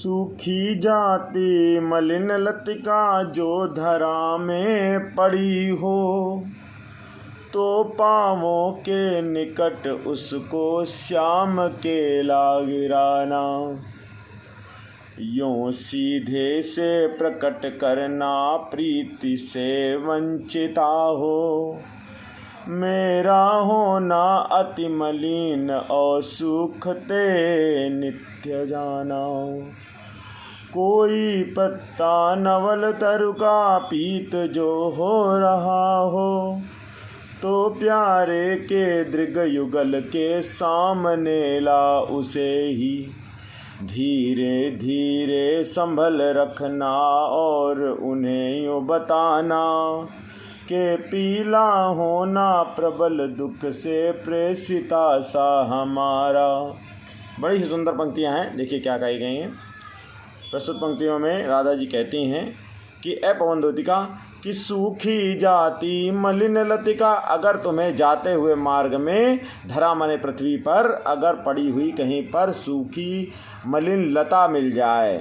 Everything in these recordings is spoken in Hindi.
सूखी जाती मलिन लतिका जो धरा में पड़ी हो, तो पाँवों के निकट उसको श्याम केला गिराना। यूं सीधे से प्रकट करना प्रीति से वंचिता हो, मेरा होना अति मलिन और सुख ते नित्य जाना। कोई पत्ता नवल तरु का पीत जो हो रहा हो, तो प्यारे के दृग युगल के सामने ला उसे ही। धीरे धीरे संभल रखना और उन्हें यूँ बताना के पीला होना प्रबल दुख से प्रेषिता सा हमारा। बड़ी ही सुंदर पंक्तियाँ हैं, देखिए क्या कही गई हैं। प्रस्तुत पंक्तियों में राधा जी कहती हैं कि ए पवन दूतिका, कि सूखी जाती मलिन लतिका, अगर तुम्हें जाते हुए मार्ग में धरा माने पृथ्वी पर अगर पड़ी हुई कहीं पर सूखी मलिन लता मिल जाए,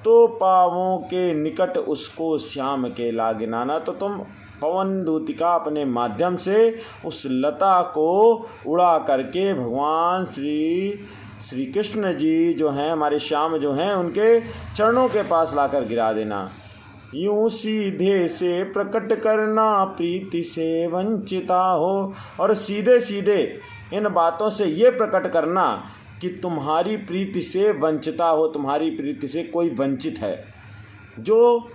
तो पाँवों के निकट उसको श्याम केला गिनाना। तो तुम पवन दूतिका अपने माध्यम से उस लता को उड़ा करके भगवान श्री कृष्ण जी जो हैं, हमारे श्याम जो हैं, उनके चरणों के पास लाकर गिरा देना। यूं सीधे से प्रकट करना प्रीति से वंचिता हो, और सीधे सीधे इन बातों से ये प्रकट करना कि तुम्हारी प्रीति से वंचिता हो, तुम्हारी प्रीति से कोई वंचित है, जो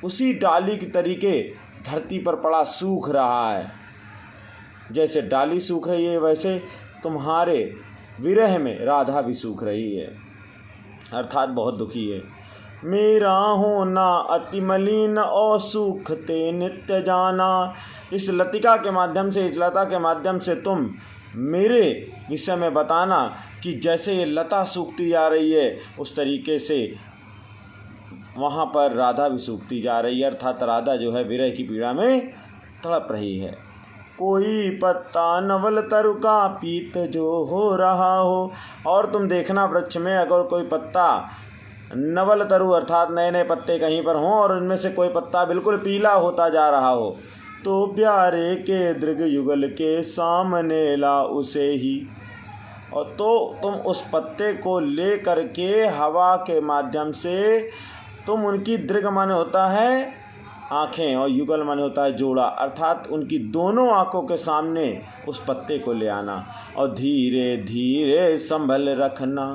उसी डाली की तरीके धरती पर पड़ा सूख रहा है। जैसे डाली सूख रही है, वैसे तुम्हारे विरह में राधा भी सूख रही है, अर्थात बहुत दुखी है। मेरा होना अति मलिन और सुख ते नित्य जाना। इस लतिका के माध्यम से, इस लता के माध्यम से तुम मेरे विषय में बताना कि जैसे ये लता सूखती जा रही है, उस तरीके से वहाँ पर राधा भी सूखती जा रही है, अर्थात राधा जो है विरह की पीड़ा में तड़प रही है। कोई पत्ता नवल तरु का पीत जो हो रहा हो, और तुम देखना वृक्ष में अगर कोई पत्ता नवल तरु अर्थात नए नए पत्ते कहीं पर हों और उनमें से कोई पत्ता बिल्कुल पीला होता जा रहा हो, तो प्यारे के दृग युगल के सामने ला उसे ही। और तो तुम उस पत्ते को ले करके हवा के माध्यम से तुम उनकी दृग माने होता है आँखें और युगल माने होता है जोड़ा, अर्थात उनकी दोनों आँखों के सामने उस पत्ते को ले आना और धीरे धीरे संभल रखना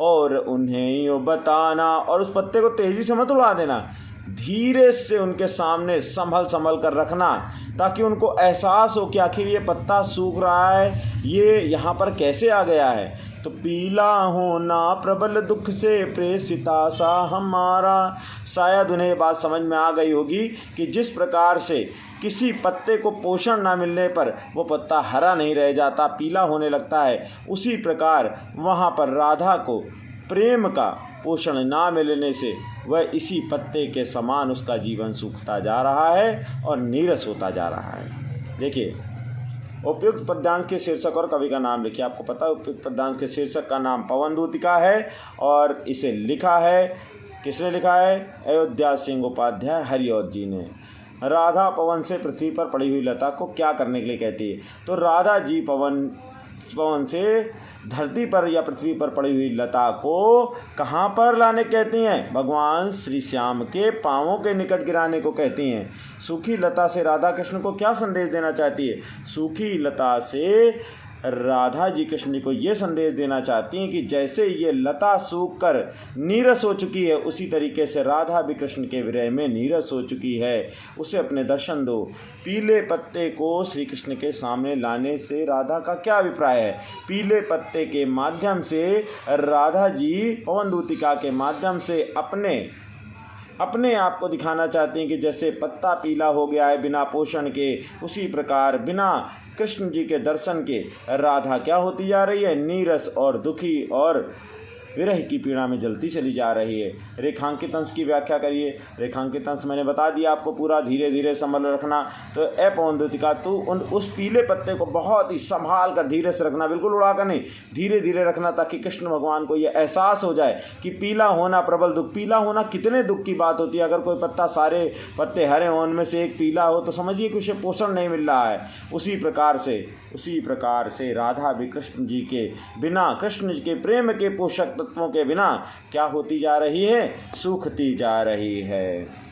और उन्हें यूँ बताना। और उस पत्ते को तेज़ी से मत उड़ा देना, धीरे से उनके सामने संभल कर रखना, ताकि उनको एहसास हो कि आखिर ये पत्ता सूख रहा है, ये यहाँ पर कैसे आ गया है। तो पीला होना प्रबल दुख से प्रेषिता सा हमारा। शायद उन्हें ये बात समझ में आ गई होगी कि जिस प्रकार से किसी पत्ते को पोषण ना मिलने पर वो पत्ता हरा नहीं रह जाता, पीला होने लगता है, उसी प्रकार वहाँ पर राधा को प्रेम का पोषण ना मिलने से वह इसी पत्ते के समान उसका जीवन सूखता जा रहा है और नीरस होता जा रहा है। देखिए, उपयुक्त पद्यांश के शीर्षक और कवि का नाम लिखिए। आपको पता है उपयुक्त पद्यांश के शीर्षक का नाम पवन दूतिका है और इसे लिखा है, किसने लिखा है? अयोध्या सिंह उपाध्याय हरिऔध जी ने। राधा पवन से पृथ्वी पर पड़ी हुई लता को क्या करने के लिए कहती है? तो राधा जी पवन से धरती पर या पृथ्वी पर पड़ी हुई लता को कहाँ पर लाने कहती हैं? भगवान श्री श्याम के पाँवों के निकट गिराने को कहती हैं। सूखी लता से राधा कृष्ण को क्या संदेश देना चाहती है? सूखी लता से राधा जी कृष्ण जी को ये संदेश देना चाहती हैं कि जैसे ये लता सूख कर नीरस हो चुकी है, उसी तरीके से राधा भी कृष्ण के विरह में नीरस हो चुकी है, उसे अपने दर्शन दो। पीले पत्ते को श्री कृष्ण के सामने लाने से राधा का क्या अभिप्राय है? पीले पत्ते के माध्यम से राधा जी पवन दूतिका के माध्यम से अपने आप को दिखाना चाहती हैं कि जैसे पत्ता पीला हो गया है बिना पोषण के, उसी प्रकार बिना कृष्ण जी के दर्शन के राधा क्या होती जा रही है? नीरस और दुखी और विरह की पीड़ा में जलती चली जा रही है। रेखांकित अंश की व्याख्या करिए। रेखांकित अंश मैंने बता दिया आपको पूरा, धीरे धीरे संभल रखना। तो ए पवनदूतिका, तू उस पीले पत्ते को बहुत ही संभाल कर धीरे से रखना, बिल्कुल उड़ाकर नहीं, धीरे धीरे रखना, ताकि कृष्ण भगवान को यह एहसास हो जाए कि पीला होना प्रबल दुख। पीला होना कितने दुख की बात होती है। अगर कोई पत्ता, सारे पत्ते हरे हों, उनमें से एक पीला हो, तो समझिए कि उसे पोषण नहीं मिल रहा है। उसी प्रकार से राधा भी कृष्ण जी के बिना, कृष्ण जी के प्रेम के पोषक तत्वों के बिना क्या होती जा रही है, सूखती जा रही है।